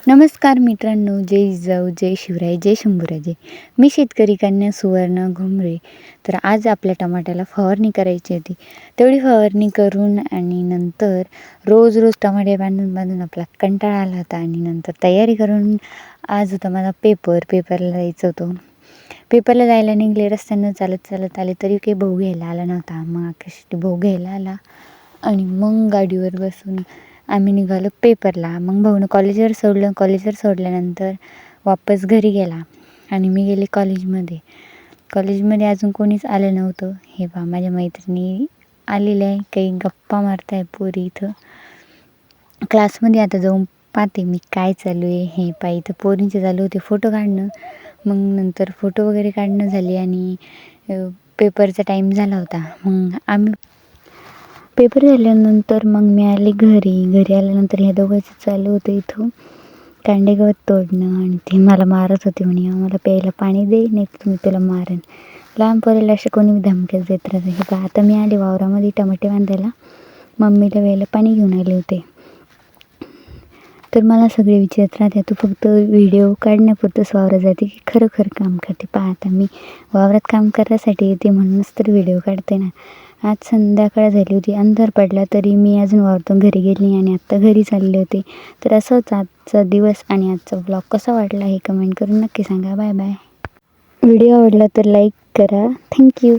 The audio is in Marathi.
नमस्कार मित्रांनो, जय जिजाऊ, जय शिवराय, जय शंभूराजे. मी शेतकरी कन्या सुवर्ण घुमरे. तर आज आपल्या टमाट्याला फवारणी करायची होती. तेवढी फवारणी करून आणि नंतर रोज रोज टमाटे बांधून बांधून आपला कंटाळा आला होता आणि नंतर तयारी करून आज होता माझा पेपरला जायचं होतं. पेपरला जायला निघले, रस्त्यानं चालत चालत आले तरी काही भाऊ घ्यायला आला नव्हता. मग आकाश भाऊ घ्यायला आला आणि मग गाडीवर बसून आम्ही निघालो पेपरला. मग भाऊनं कॉलेजवर सोडल्यानंतर वापस घरी गेला आणि मी गेले कॉलेजमध्ये अजून कोणीच आलं नव्हतं. हे पहा माझ्या मैत्रिणी आलेल्या आहे, काही गप्पा मारताय पोरी इथं. क्लासमध्ये आता जाऊन पाहते मी काय चालू आहे. हे पहा इथं पोरींचे चालू होते फोटो काढणं. मग नंतर फोटो वगैरे काढणं झाली आणि पेपरचा टाईम झाला होता. मग आम्ही पेपर झाल्यानंतर मग मी आले घरी आल्यानंतर ह्या दोघांचं चालू होतं इथं कांडेगवत तोडणं आणि ते मला मारत होते म्हणे, आम्हाला प्यायला पाणी दे नाही तर मी तुला मारेन. लहान पोरीला असे कोणी धमक्याच देत राहते. हे पहा आता मी आले वावरामध्ये टमाटे बांधायला, मम्मीला वेळेला पाणी घेऊन आले होते. तर मला सगळे विचारत राहते, तू फक्त व्हिडिओ काढण्यापुरतंच वावरात जाते की खरं काम करते. पहा आता मी वावरात काम करण्यासाठी येते म्हणूनच तर व्हिडिओ काढते ना. आज संध्याकाळ झाली होती, अंधार पडला तरी मी अजून वावरातून घरी गेली आणि आत्ता घरी चालले होते. तर असंच आजचा दिवस आणि आजचा ब्लॉग कसा वाटला हे कमेंट करून नक्की सांगा. Bye bye. व्हिडिओ आवडला तर लाईक करा. थँक्यू.